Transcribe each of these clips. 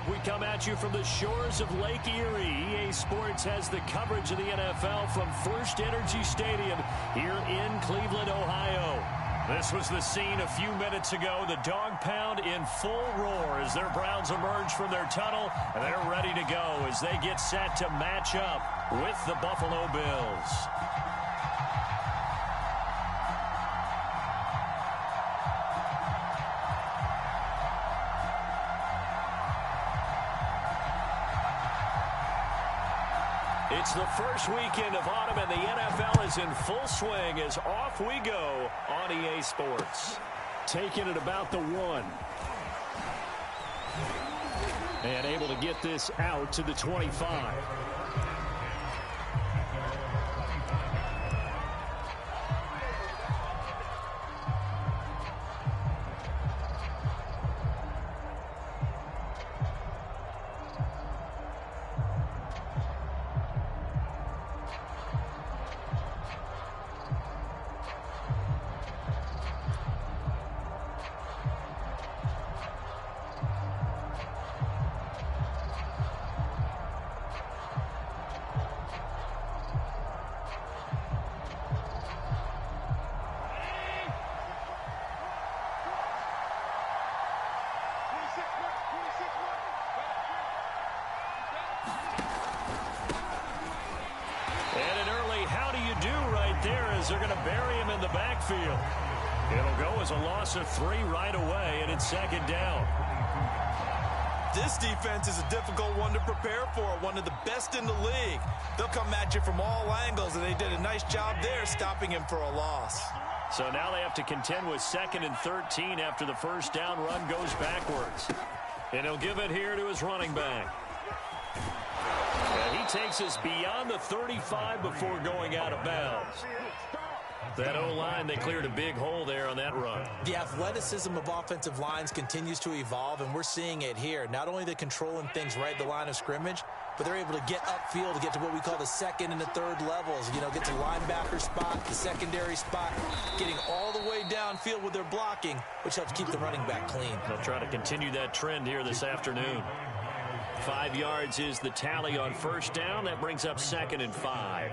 We come at you from the shores of Lake Erie. EA Sports has the coverage of the NFL from First Energy Stadium here in Cleveland, Ohio. This was the scene a few minutes ago. The dog pound in full roar as their Browns emerge from their tunnel. And they're ready to go as they get set to match up with the Buffalo Bills. It's the first weekend of autumn, and the NFL is in full swing as off we go on EA Sports. Taking it about the 1. And able to get this out to the 25. They're going to bury him in the backfield. It'll go as a loss of 3 right away, and it's second down. This defense is a difficult one to prepare for, one of the best in the league. They'll come at you from all angles, and they did a nice job there stopping him for a loss. So now they have to contend with 2nd and 13 after the first down run goes backwards. And he'll give it here to his running back. And he takes us beyond the 35 before going out of bounds. That O-line, they cleared a big hole there on that run. The athleticism of offensive lines continues to evolve, and we're seeing it here. Not only they're controlling things right at the line of scrimmage, but they're able to get upfield to get to what we call the 2nd and the 3rd levels. You know, get to linebacker spot, the secondary spot, getting all the way downfield with their blocking, which helps keep the running back clean. They'll try to continue that trend here this afternoon. 5 yards is the tally on first down. That brings up 2nd and 5.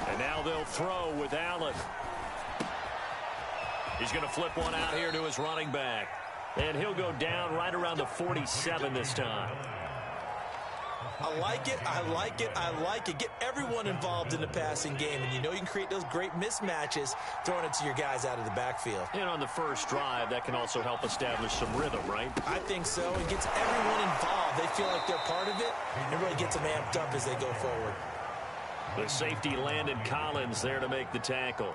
And now they'll throw with Allen. He's going to flip one out here to his running back. And he'll go down right around the 47 this time. I like it, I like it, I like it. Get everyone involved in the passing game, and you know you can create those great mismatches throwing it to your guys out of the backfield. And on the first drive, that can also help establish some rhythm, right? I think so. It gets everyone involved. They feel like they're part of it, and really gets them amped up as they go forward. The safety, Landon Collins, there to make the tackle.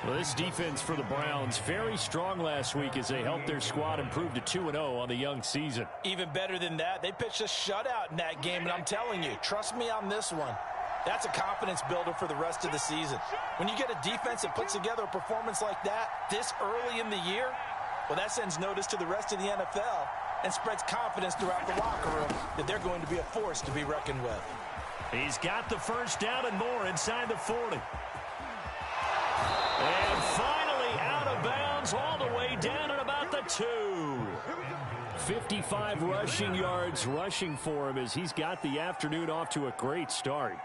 Well, this defense for the Browns, very strong last week as they helped their squad improve to 2-0 on the young season. Even better than that, they pitched a shutout in that game, and I'm telling you, trust me on this one. That's a confidence builder for the rest of the season. When you get a defense that puts together a performance like that this early in the year, well, that sends notice to the rest of the NFL and spreads confidence throughout the locker room that they're going to be a force to be reckoned with. He's got the first down and more inside the 40. And finally out of bounds all the way down at about the 2. 55 rushing yards rushing for him as he's got the afternoon off to a great start.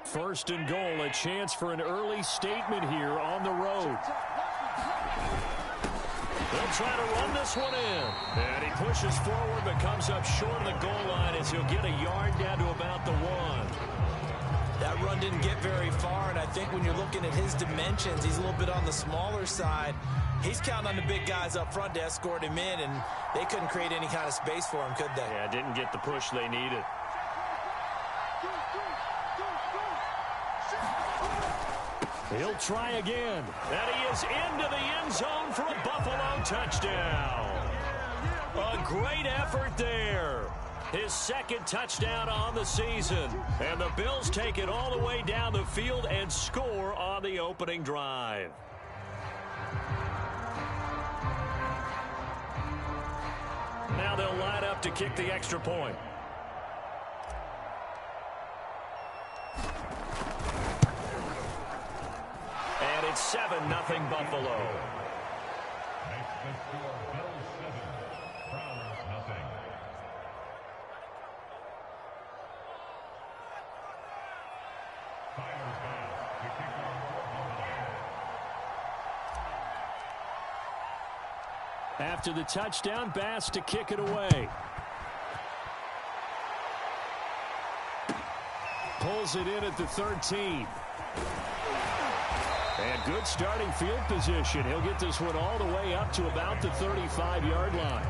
First and goal, a chance for an early statement here on the road. They'll try to run this one in. And he pushes forward but comes up short of the goal line as he'll get a yard down to about the 1. That run didn't get very far, and I think when you're looking at his dimensions, he's a little bit on the smaller side. He's counting on the big guys up front to escort him in, and they couldn't create any kind of space for him, could they? Yeah, didn't get the push they needed. He'll try again. And he is into the end zone for a Buffalo touchdown. A great effort there. His second touchdown on the season. And the Bills take it all the way down the field and score on the opening drive. Now they'll line up to kick the extra point. And it's 7-0 Buffalo. After the touchdown, Bass to kick it away. Pulls it in at the 13. And good starting field position. He'll get this one all the way up to about the 35-yard line.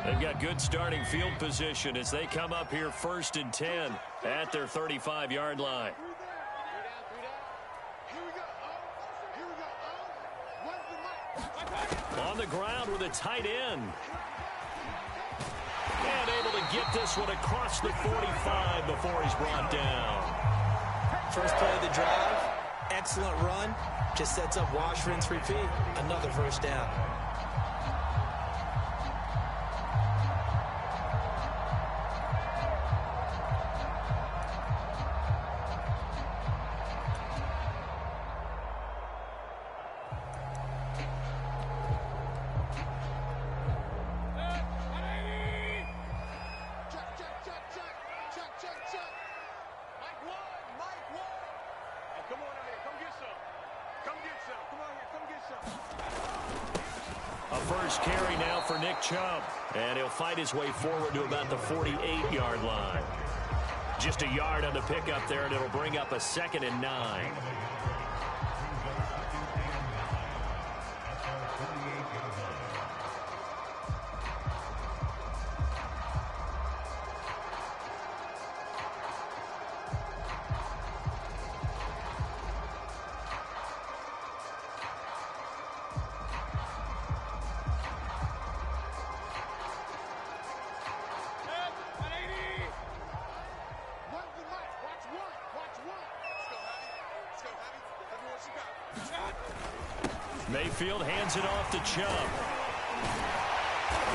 They've got good starting field position as they come up here 1st and 10 at their 35-yard line. On the ground with a tight end. And able to get this one across the 45 before he's brought down. First play of the drive, excellent run. Just sets up wash, rinse, repeat. Another first down. A first carry now for Nick Chubb. And he'll fight his way forward to about the 48-yard line. Just a yard on the pickup there, and it'll bring up a 2nd and 9. Mayfield hands it off to Chubb.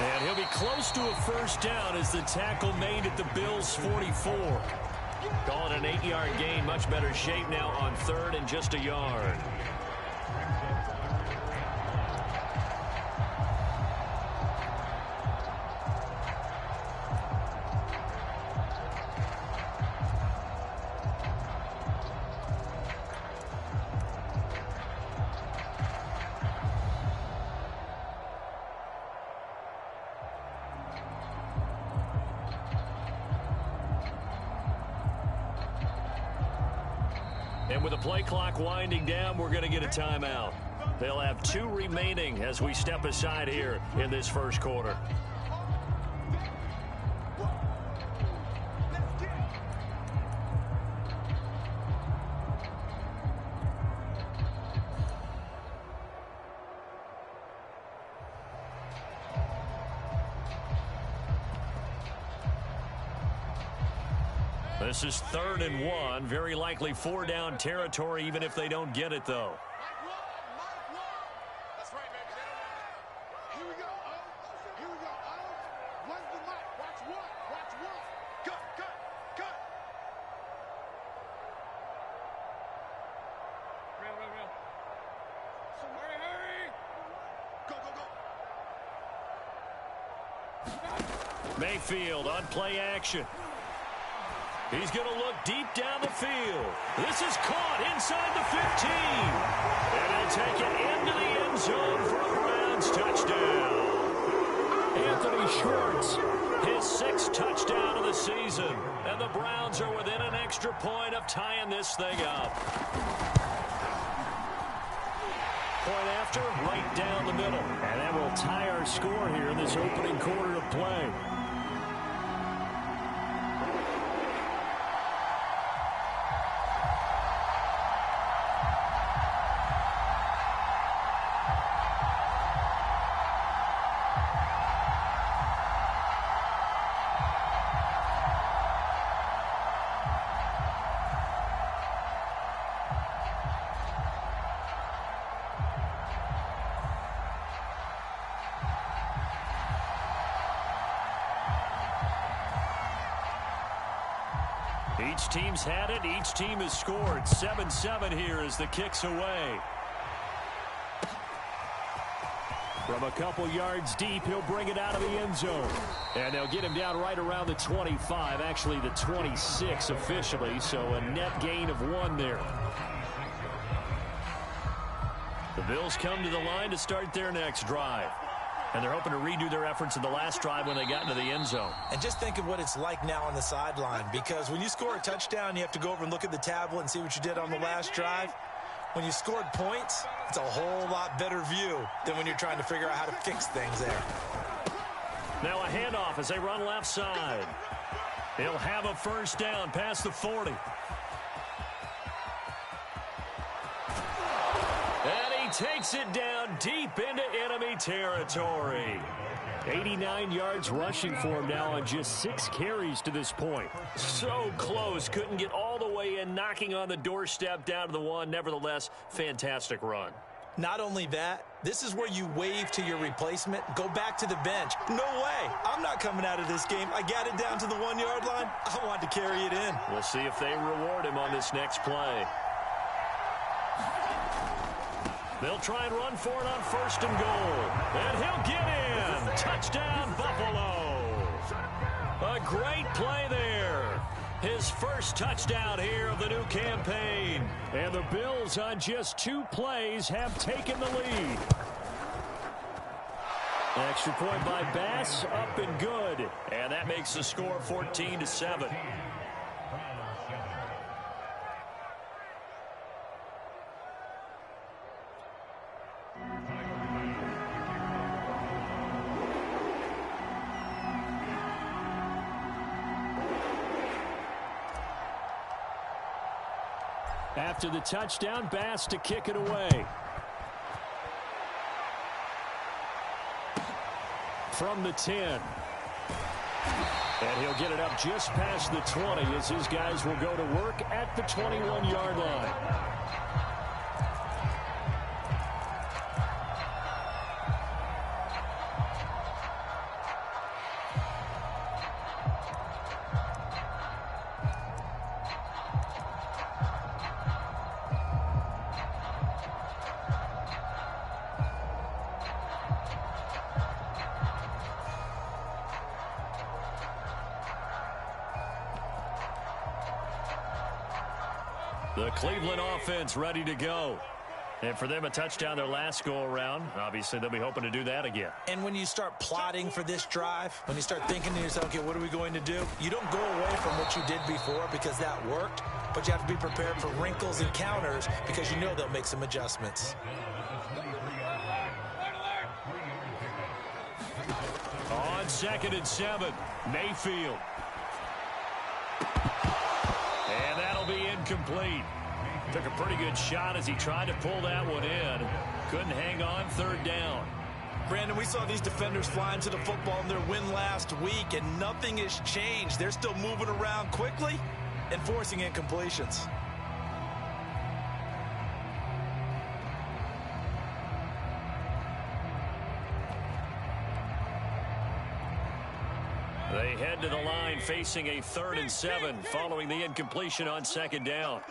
And he'll be close to a first down as the tackle made at the Bills' 44. Call it an 8-yard gain. Much better shape now on 3rd and just a yard. And with the play clock winding down, we're going to get a timeout. They'll have 2 remaining as we step aside here in this first quarter. This is 3rd and 1. Very likely 4-down territory, even if they don't get it, though. That's right, baby. Here we go. Here we go. Where's the mic? Watch what? Watch what? Cut. Real. Somebody hurry. Go. Mayfield on play action. He's going to look deep down the field. This is caught inside the 15. And he'll take it into the end zone for a Browns touchdown. Anthony Schwartz His 6th touchdown of the season. And the Browns are within an extra point of tying this thing up. Point after, right down the middle. And that will tie our score here in this opening quarter of play. Each team's had it. Each team has scored. 7-7 here as the kick's away. From a couple yards deep, he'll bring it out of the end zone. And they'll get him down right around the 25, actually the 26 officially, so a net gain of 1 there. The Bills come to the line to start their next drive. And they're hoping to redo their efforts in the last drive when they got into the end zone. And just think of what it's like now on the sideline, because when you score a touchdown, you have to go over and look at the tablet and see what you did on the last drive. When you scored points, it's a whole lot better view than when you're trying to figure out how to fix things there. Now a handoff as they run left side. He'll have a first down past the 40. Takes it down deep into enemy territory. 89 yards rushing for him now on just 6 carries to this point. So close, couldn't get all the way in, knocking on the doorstep down to the 1. Nevertheless, fantastic run. Not only that, this is where you wave to your replacement, go back to the bench. No way, I'm not coming out of this game. I got it down to the 1-yard line. I want to carry it in. We'll see if they reward him on this next play. They'll try and run for it on 1st and goal. And he'll get in. Touchdown, Buffalo. A great play there. His first touchdown here of the new campaign. And the Bills on just 2 plays have taken the lead. Extra point by Bass, up and good. And that makes the score 14-7. After the touchdown, Bass to kick it away. From the 10. And he'll get it up just past the 20 as his guys will go to work at the 21-yard line. The Cleveland offense ready to go. And for them, a touchdown their last go-around. Obviously, they'll be hoping to do that again. And when you start plotting for this drive, when you start thinking to yourself, okay, what are we going to do? You don't go away from what you did before because that worked, but you have to be prepared for wrinkles and counters because you know they'll make some adjustments. On 2nd and 7, Mayfield. And that'll be incomplete. Took a pretty good shot as he tried to pull that one in. Couldn't hang on, 3rd down. Brandon, we saw these defenders flying to the football in their win last week, and nothing has changed. They're still moving around quickly and forcing incompletions. They head to the line facing a 3rd and 7 following the incompletion on 2nd down.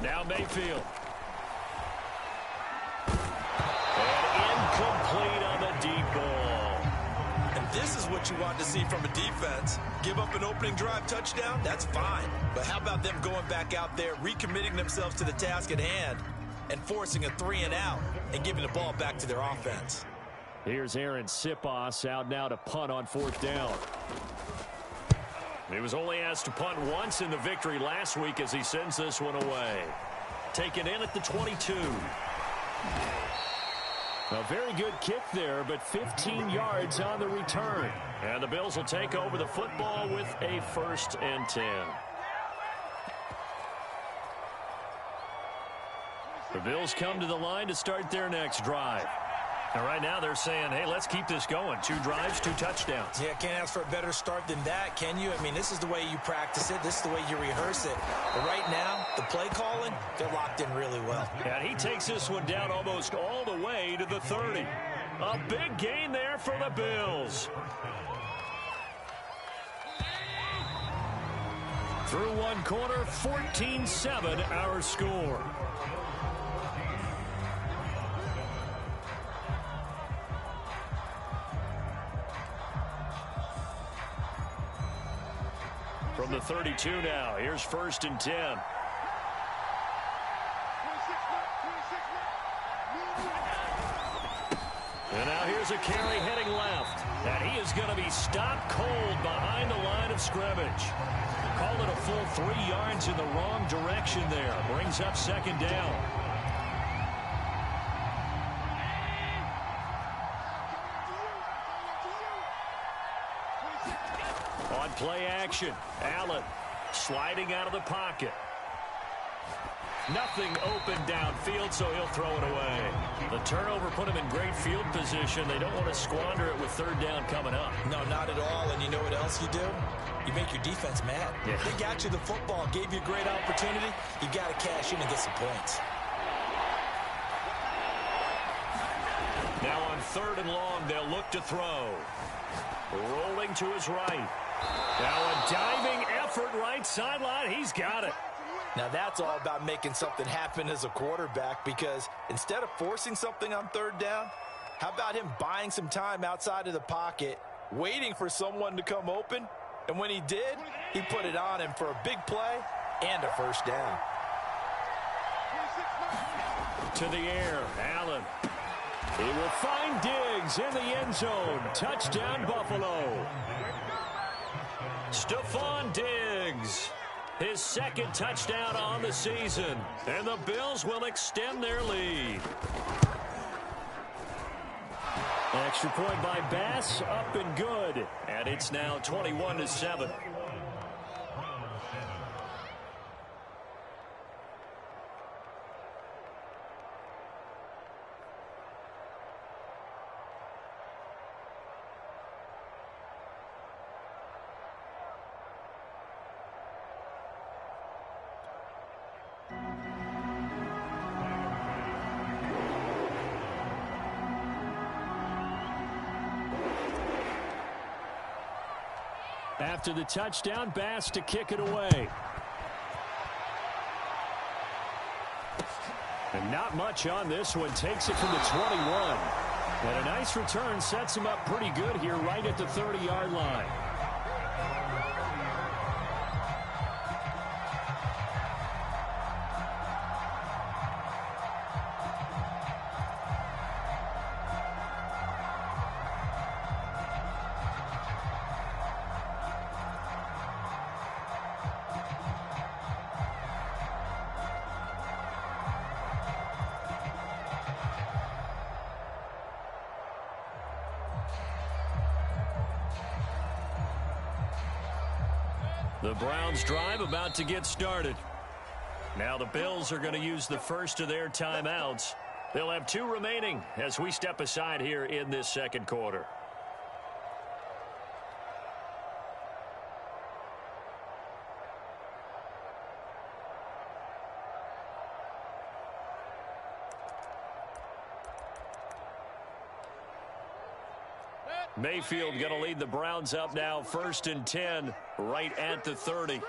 Now Mayfield. And incomplete on the deep ball. And this is what what you want to see from a defense. Give up an opening drive touchdown, that's fine. But how about them going back out there, recommitting themselves to the task at hand, and forcing a 3-and-out and giving the ball back to their offense? Here's Aaron Sipos out now to punt on 4th down. He was only asked to punt once in the victory last week as he sends this one away. Taken in at the 22. A very good kick there, but 15 yards on the return. And the Bills will take over the football with a 1st and 10. The Bills come to the line to start their next drive. And right now they're saying, hey, let's keep this going. 2 drives, 2 touchdowns. Yeah, can't ask for a better start than that, can you? I mean, this is the way you practice it. This is the way you rehearse it. But right now, the play calling, they're locked in really well. And he takes this one down almost all the way to the 30. A big gain there for the Bills. Through one quarter, 14-7 our score. From the 32 now, here's 1st and 10. And now here's a carry heading left. And he is going to be stopped cold behind the line of scrimmage. Called it a full 3 yards in the wrong direction there. Brings up 2nd down. On play action, Allen sliding out of the pocket. Nothing open downfield, so he'll throw it away. The turnover put him in great field position. They don't want to squander it with 3rd down coming up. No, not at all. And you know what else you do? You make your defense mad. Yeah. They got you the football, gave you a great opportunity. You got to cash in and get some points. Now on 3rd and long, they'll look to throw. Rolling to his right. Now a diving effort right sideline. He's got it. Now that's all about making something happen as a quarterback, because instead of forcing something on 3rd down, how about him buying some time outside of the pocket, waiting for someone to come open, and when he did, he put it on him for a big play and a 1st down. To the air, Allen. He will find Diggs in the end zone. Touchdown, Buffalo. Stephon Diggs. His 2nd touchdown on the season. And the Bills will extend their lead. Extra point by Bass, up and good. And it's now 21-7. After the touchdown, Bass to kick it away. And not much on this one. Takes it from the 21. And a nice return sets him up pretty good here right at the 30-yard line. The Browns drive about to get started. Now the Bills are going to use the first of their timeouts. They'll have 2 remaining as we step aside here in this 2nd quarter. Mayfield going to lead the Browns up now, 1st and 10, right at the 30.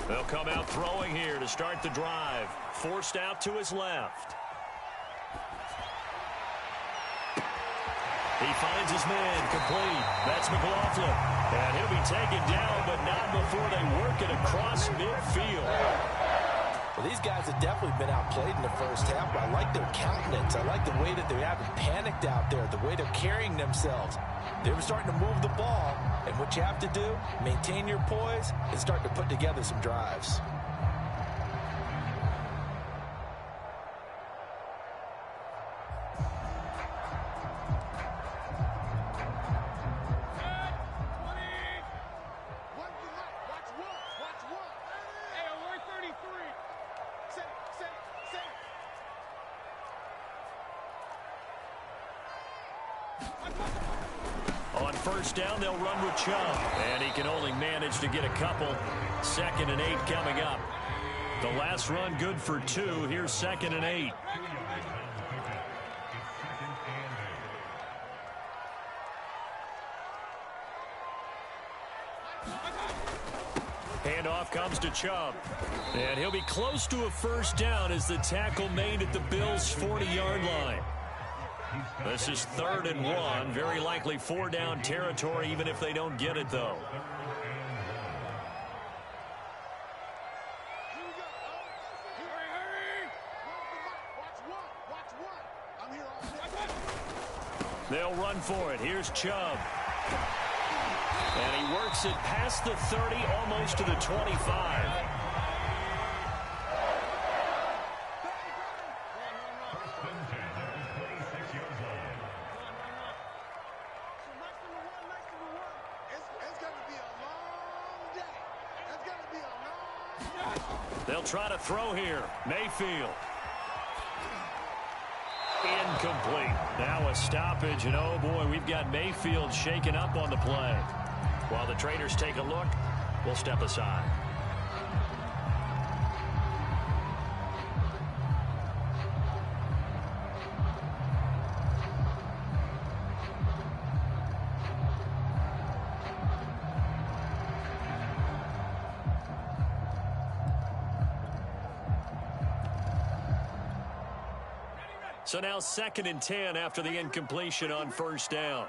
They'll come out throwing here to start the drive. Forced out to his left. He finds his man complete. That's McLaughlin. And he'll be taken down, but not before they work it across midfield. Well, these guys have definitely been outplayed in the first half, but I like their countenance. I like the way that they haven't panicked out there, the way they're carrying themselves. They're starting to move the ball, and what you have to do, maintain your poise and start to put together some drives. On first down, they'll run with Chubb, and he can only manage to get a couple. 2nd and 8 coming up. The last run good for 2. Here's 2nd and 8. Handoff comes to Chubb, and he'll be close to a first down as the tackle made at the Bills' 40-yard line. This is 3rd and 1. Very likely 4-down territory, even if they don't get it, though. They'll run for it. Here's Chubb. And he works it past the 30, almost to the 25. They'll try to throw here. Mayfield. Incomplete. Now a stoppage, and oh boy, we've got Mayfield shaken up on the play. While the traders take a look, we'll step aside. So now 2nd and 10 after the incompletion on first down.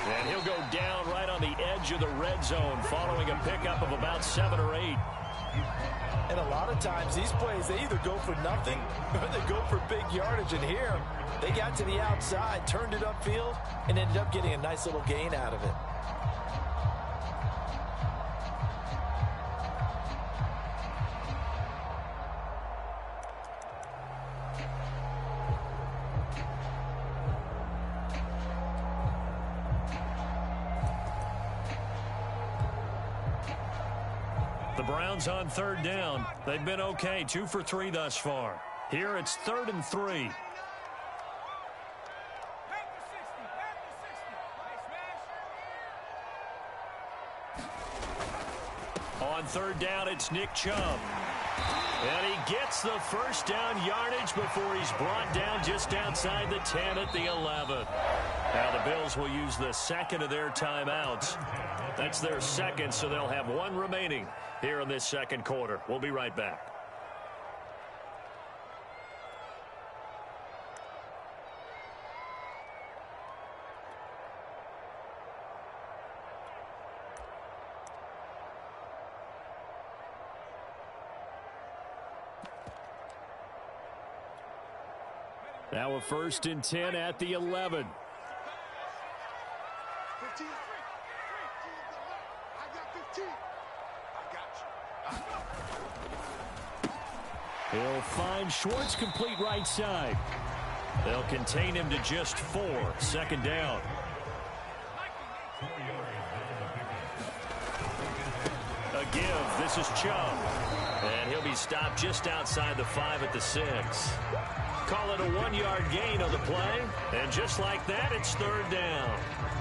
And he'll go down right on the edge of the red zone following a pickup of about 7 or 8. And a lot of times these plays, they either go for nothing or they go for big yardage. And here, they got to the outside, turned it upfield, and ended up getting a nice little gain out of it. The Browns on 3rd down. They've been okay, 2 for 3 thus far. Here it's 3rd and 3. On 3rd down, it's Nick Chubb. And he gets the first down yardage before he's brought down just outside the 10 at the 11. Now the Bills will use the 2nd of their timeouts. That's their 2nd, so they'll have 1 remaining here in this 2nd quarter. We'll be right back. Now a 1st and 10 at the 11. 15. I got 15. He'll find Schwartz complete right side. They'll contain him to just 4. 2nd down. A give. This is Chubb. And he'll be stopped just outside the 5 at the 6. Call it a 1-yard gain on the play. And just like that, it's 3rd down.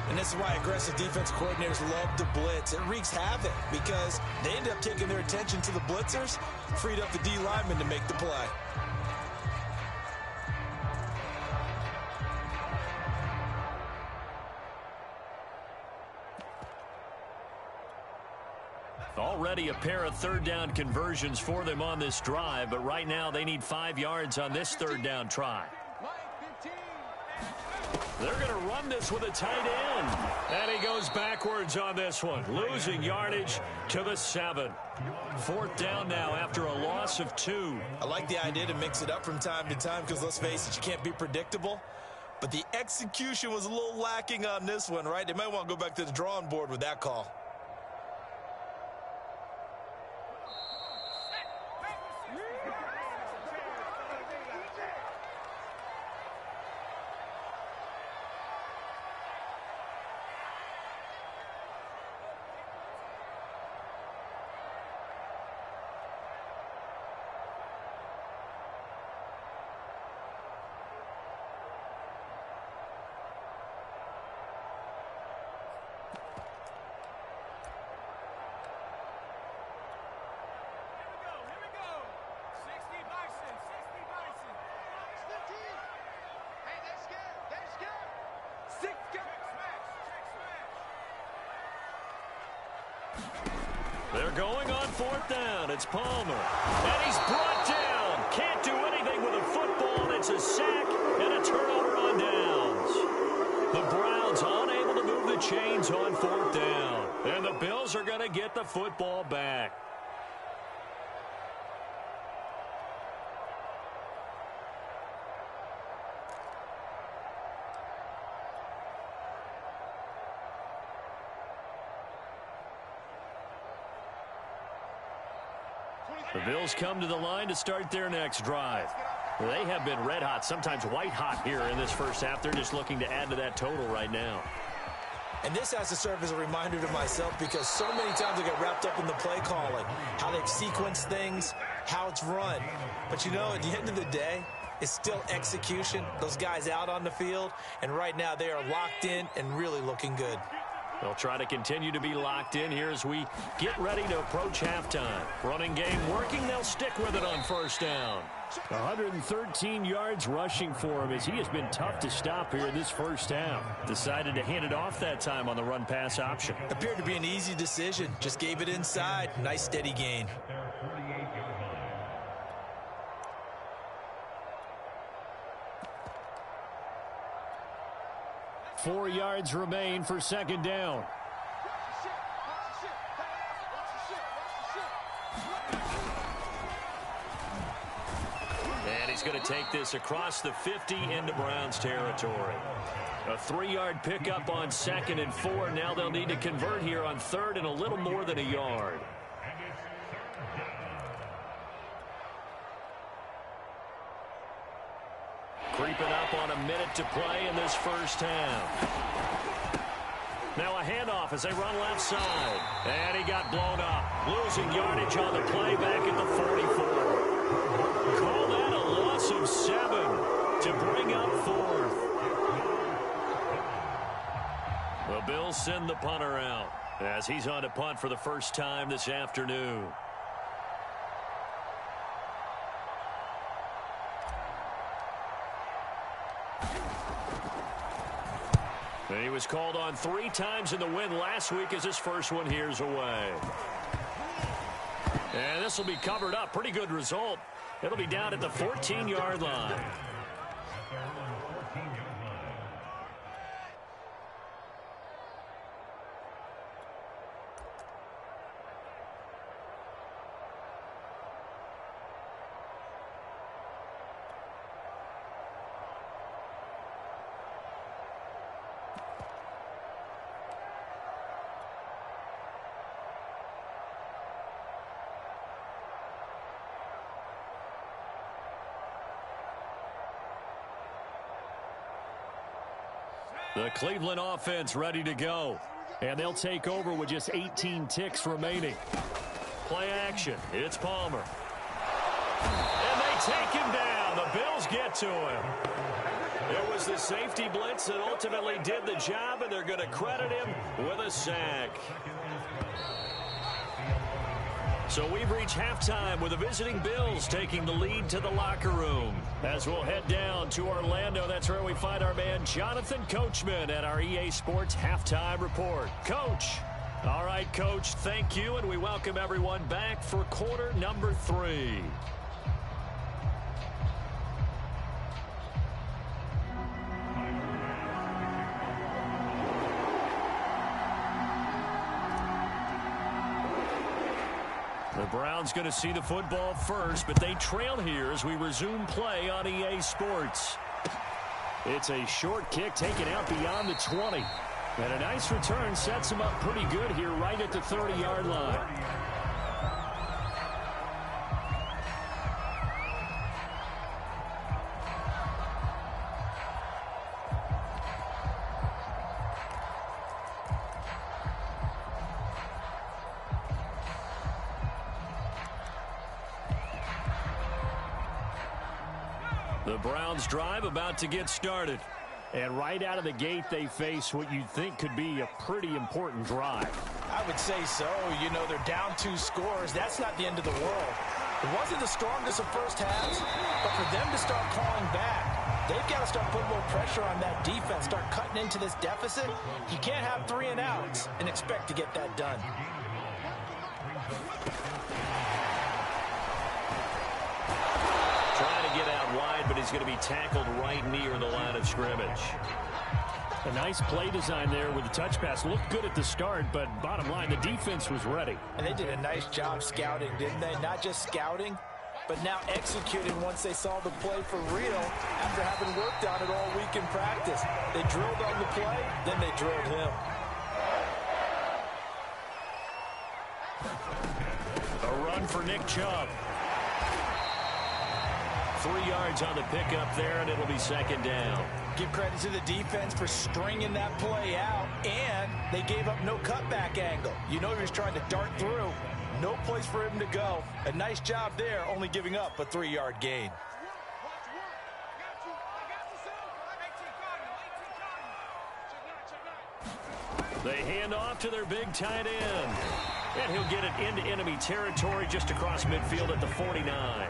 And this is why aggressive defense coordinators love to blitz. It wreaks havoc because they end up taking their attention to the blitzers, freed up the D lineman to make the play. Already a pair of third down conversions for them on this drive, but right now they need 5 yards on this third down try. They're going to run this with a tight end. And he goes backwards on this one, losing yardage to the 7. 4th down now after a loss of 2. I like the idea to mix it up from time to time because, let's face it, you can't be predictable. But the execution was a little lacking on this one, right? They might want to go back to the drawing board with that call. They're going on 4th down. It's Palmer. And he's brought down. Can't do anything with a football. It's a sack and a turnover on downs. The Browns unable to move the chains on 4th down. And the Bills are going to get the football back. The Bills come to the line to start their next drive. They have been red hot, sometimes white hot here in this first half. They're just looking to add to that total right now. And this has to serve as a reminder to myself because so many times I get wrapped up in the play calling, how they've sequenced things, how it's run. But, you know, at the end of the day, it's still execution. Those guys out on the field, and right now they are locked in and really looking good. They'll try to continue to be locked in here as we get ready to approach halftime. Running game working. They'll stick with it on 1st down. 113 yards rushing for him as he has been tough to stop here in this first half. Decided to hand it off that time on the run-pass option. Appeared to be an easy decision. Just gave it inside. Nice steady gain. Four yards remain for 2nd down. And he's going to take this across the 50 into Browns territory. A 3-yard pickup on 2nd and 4. Now they'll need to convert here on 3rd and a little more than a yard. Creeping up on a minute to play in this first half. Now a handoff as they run left side. And he got blown up. Losing yardage on the play back at the 44. Call that a loss of 7 to bring up 4th. The Bills send the punter out as he's on to punt for the first time this afternoon. And he was called on 3 times in the win last week as his first one here's away. And this will be covered up. Pretty good result. It'll be down at the 14-yard line. The Cleveland offense ready to go. And they'll take over with just 18 ticks remaining. Play action. It's Palmer. And they take him down. The Bills get to him. It was the safety blitz that ultimately did the job, and they're going to credit him with a sack. So we've reached halftime with the visiting Bills taking the lead to the locker room. As we'll head down to Orlando, that's where we find our man Jonathan Coachman at our EA Sports Halftime Report. Coach. All right, Coach, thank you, and we welcome everyone back for quarter number 3. The Browns going to see the football first, but they trail here as we resume play on EA Sports. It's a short kick taken out beyond the 20. And a nice return sets him up pretty good here right at the 30-yard line. The Browns drive about to get started. And right out of the gate, they face what you'd think could be a pretty important drive. I would say so. You know, they're down 2 scores. That's not the end of the world. It wasn't the strongest of first halves, but for them to start clawing back, they've got to start putting a little pressure on that defense, start cutting into this deficit. You can't have 3 and outs and expect to get that done. Get out wide, but he's going to be tackled right near the line of scrimmage. A nice play design there with the touch pass. Looked good at the start, but bottom line, the defense was ready. And they did a nice job scouting, didn't they? Not just scouting, but now executing once they saw the play for real after having worked on it all week in practice. They drilled on the play, then they drilled him. A run for Nick Chubb. 3 yards on the pickup there, and it'll be second down. Give credit to the defense for stringing that play out, and they gave up no cutback angle. You know he was trying to dart through. No place for him to go. A nice job there, only giving up a 3-yard gain. They hand off to their big tight end. And he'll get it into enemy territory just across midfield at the 49.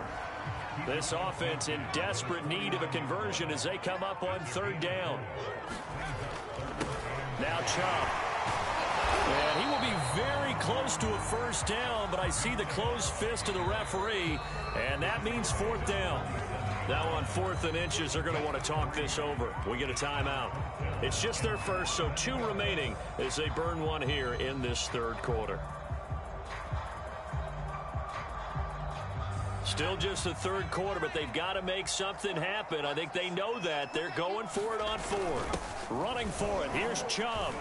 This offense in desperate need of a conversion as they come up on 3rd down. Now Chubb. And he will be very close to a first down, but I see the closed fist of the referee, and that means 4th down. Now on 4th and inches, they're going to want to talk this over. We get a timeout. It's just their first, so 2 remaining as they burn one here in this 3rd quarter. Still just the 3rd quarter, but they've got to make something happen. I think they know that. They're going for it on 4th. Running for it. Here's Chubb.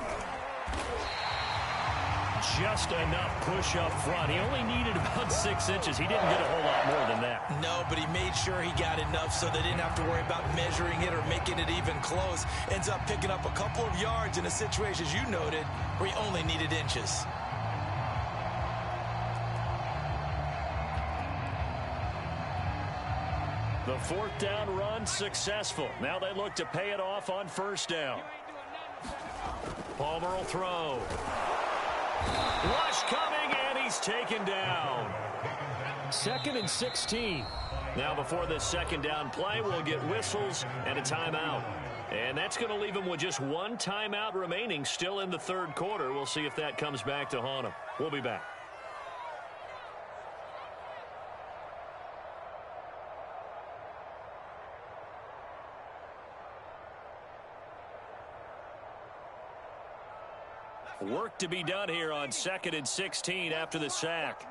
Just enough push up front. He only needed about 6 inches. He didn't get a whole lot more than that. No, but he made sure he got enough so they didn't have to worry about measuring it or making it even close. Ends up picking up a couple of yards in a situation, as you noted, where he only needed inches. The 4th down run successful. Now they look to pay it off on 1st down. Palmer will throw. Rush coming, and he's taken down. 2nd and 16. Now before this 2nd down play, we'll get whistles and a timeout. And that's going to leave him with just 1 timeout remaining still in the 3rd quarter. We'll see if that comes back to haunt him. We'll be back. Work to be done here on 2nd and 16 after the sack.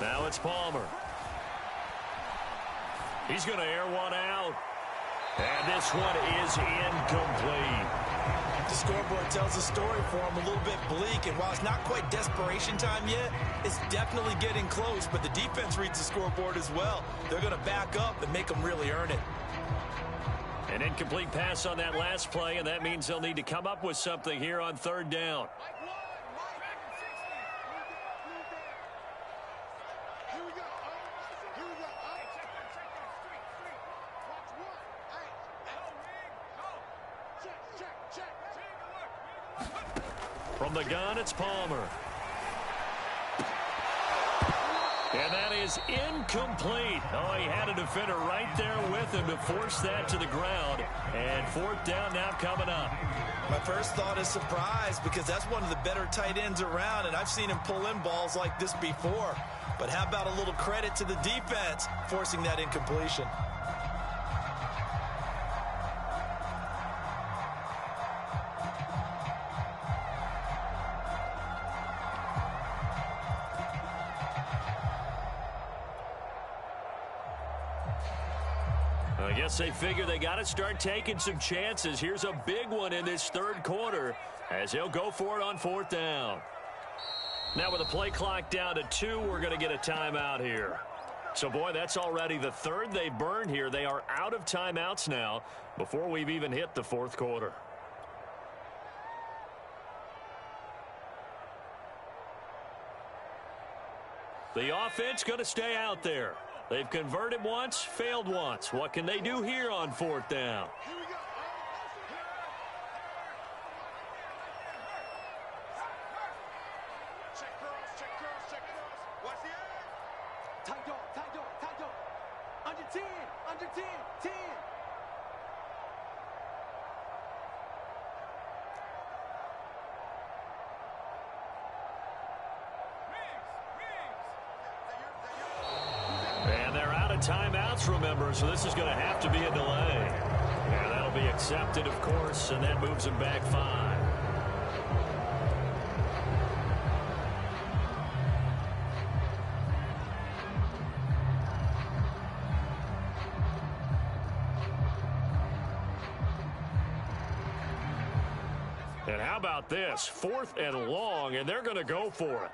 Now it's Palmer. He's going to air one out. And this one is incomplete. The scoreboard tells a story for him, a little bit bleak, and while it's not quite desperation time yet, it's definitely getting close, but the defense reads the scoreboard as well. They're going to back up and make them really earn it. An incomplete pass on that last play, and that means they'll need to come up with something here on 3rd down. From the gun, it's Palmer. And that is incomplete. Oh, he had a defender right there with him to force that to the ground. And fourth down now coming up. My first thought is surprise, because that's one of the better tight ends around, and I've seen him pull in balls like this before. But how about a little credit to the defense forcing that incompletion? I guess they figure they got to start taking some chances. Here's a big one in this third quarter as he'll go for it on fourth down. Now with the play clock down to 2, we're going to get a timeout here. So, boy, that's already the third they burned here. They are out of timeouts now before we've even hit the fourth quarter. The offense going to stay out there. They've converted once, failed once. What can they do here on fourth down? Here we go. Check cross, check cross, check cross. Watch the end. Tight dog, tight dog, tight dog. Under 10, under 10, 10. And they're out of timeouts, remember, so this is going to have to be a delay. And that'll be accepted, of course, and that moves them back 5. And how about this? 4th and long, and they're going to go for it.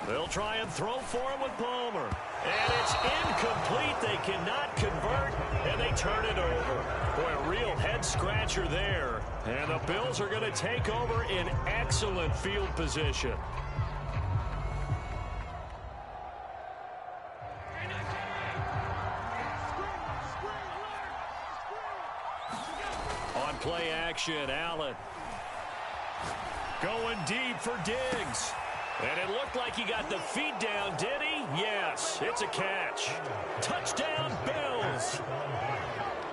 They'll try and throw for him with Palmer. And it's incomplete. They cannot convert, and they turn it over. Boy, a real head-scratcher there. And the Bills are going to take over in excellent field position. On play action, Allen. Going deep for Diggs. And it looked like he got the feet down, did he? Yes, it's a catch. Touchdown, Bills.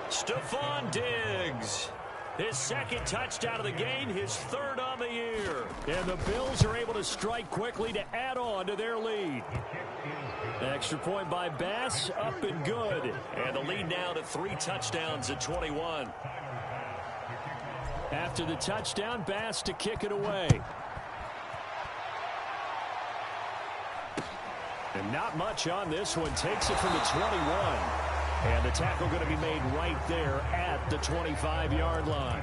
Stephon Diggs. His second touchdown of the game, his third on the year. And the Bills are able to strike quickly to add on to their lead. Extra point by Bass, up and good. And the lead now to 3 touchdowns at 21. After the touchdown, Bass to kick it away. And not much on this one. Takes it from the 21. And the tackle going to be made right there at the 25-yard line.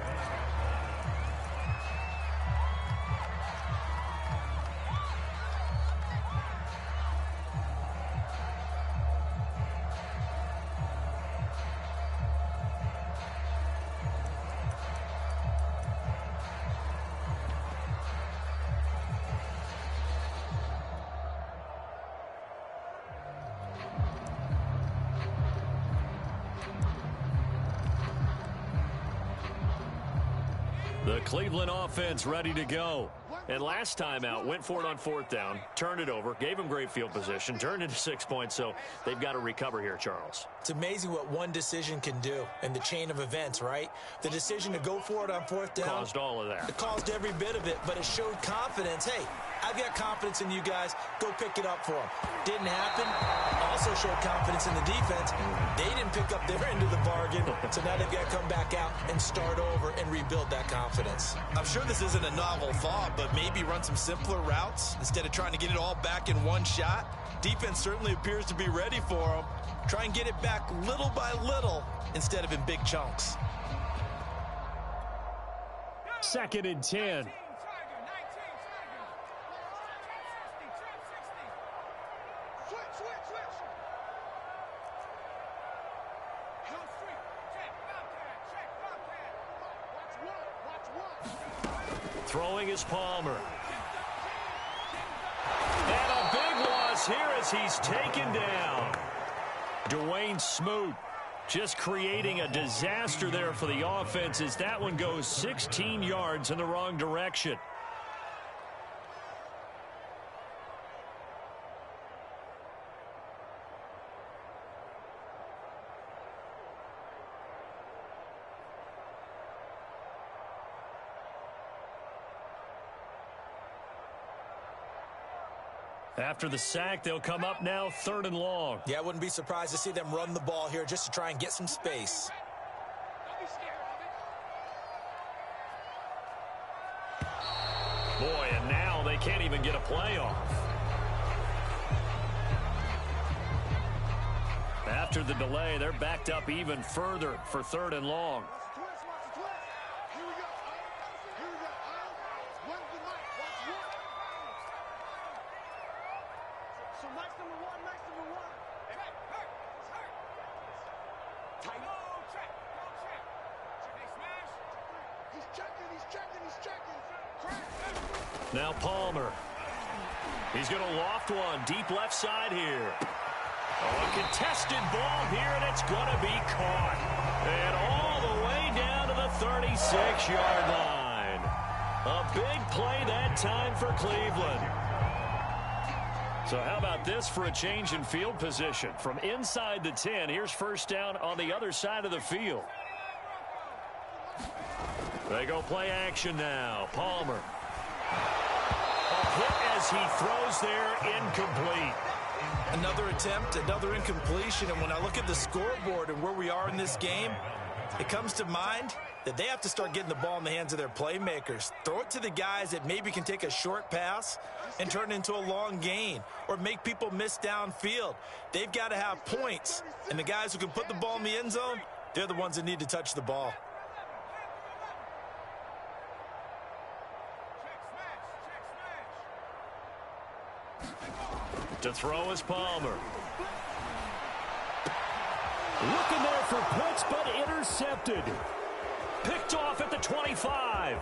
The Cleveland offense ready to go. And last time out, went for it on fourth down, turned it over, gave them great field position, turned into 6 points, so they've got to recover here, Charles. It's amazing what one decision can do in the chain of events, right? The decision to go for it on fourth down. Caused all of that. It caused every bit of it, but it showed confidence. Hey, I've got confidence in you guys. Go pick it up for them. Didn't happen. Also showed confidence in the defense. They didn't pick up their end of the bargain, so now they've got to come back out and start over and rebuild that confidence. I'm sure this isn't a novel thought, but maybe run some simpler routes instead of trying to get it all back in one shot. Defense certainly appears to be ready for them. Try and get it back little by little instead of in big chunks. 2nd and 10. Throwing is Palmer. here as he's taken down. Dwayne Smoot just creating a disaster there for the offense as that one goes 16 yards in the wrong direction. After the sack, they'll come up now 3rd and long. Yeah, I wouldn't be surprised to see them run the ball here just to try and get some space. Boy, and now they can't even get a play off. After the delay, they're backed up even further for 3rd and long. Now Palmer. He's going to loft one deep left side here. Oh, a contested ball here, and it's going to be caught. And all the way down to the 36-yard line. A big play that time for Cleveland. So how about this for a change in field position? From inside the 10, here's 1st down on the other side of the field. They go play action now. Palmer. A hit as he throws there, incomplete. Another attempt, another incompletion, and when I look at the scoreboard and where we are in this game, it comes to mind that they have to start getting the ball in the hands of their playmakers. Throw it to the guys that maybe can take a short pass and turn it into a long gain or make people miss downfield. They've got to have points, and the guys who can put the ball in the end zone, they're the ones that need to touch the ball. To throw is Palmer. Looking there for puts, but intercepted. Picked off at the 25.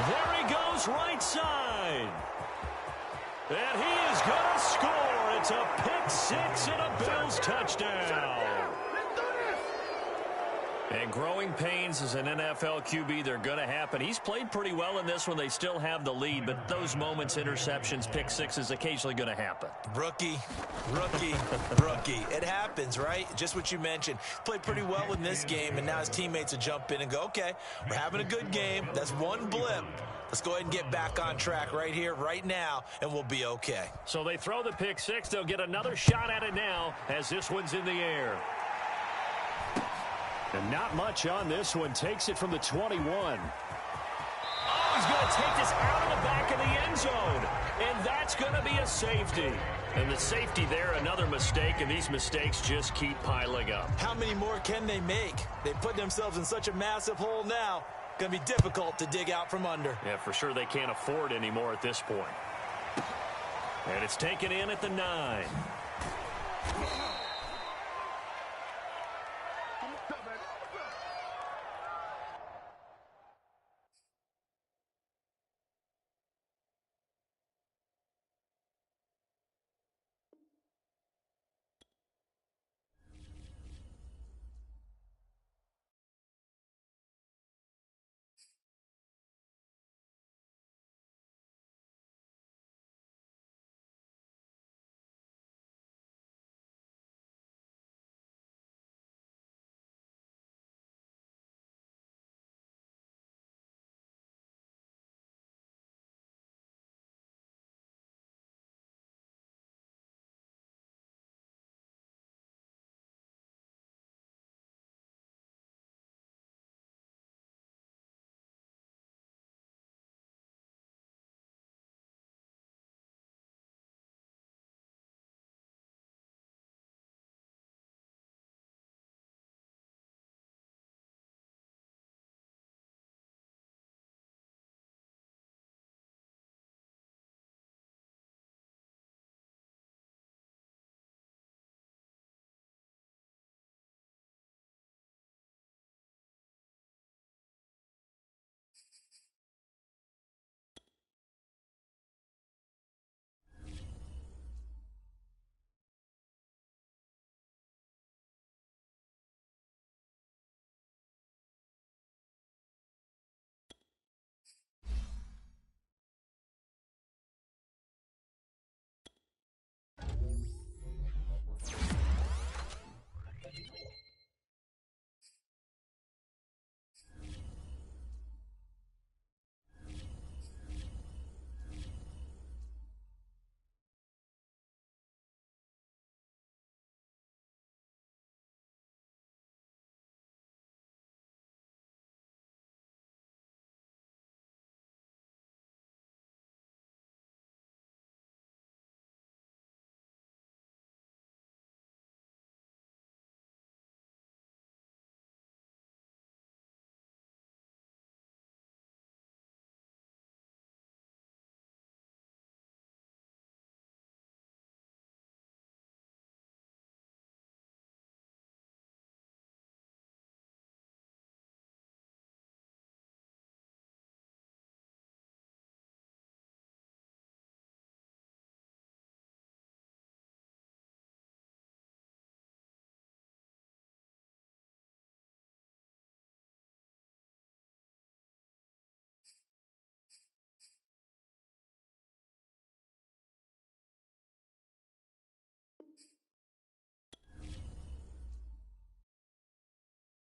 There he goes, right side. And he is going to score. It's a pick six and a Bills touchdown. And growing pains as an NFL QB, they're going to happen. He's played pretty well in this one. They still have the lead, but those moments, interceptions, pick sixes, occasionally going to happen. Rookie. It happens, right? Just what you mentioned. Played pretty well in this game, and now his teammates will jump in and go, okay, we're having a good game. That's one blip. Let's go ahead and get back on track right here, right now, and we'll be okay. So they throw the pick six. They'll get another shot at it now as this one's in the air. And not much on this one. Takes it from the 21. Oh, he's going to take this out of the back of the end zone. And that's going to be a safety. And the safety there, another mistake, and these mistakes just keep piling up. How many more can they make? They put themselves in such a massive hole now. Going to be difficult to dig out from under. Yeah, for sure they can't afford anymore at this point. And it's taken in at the 9.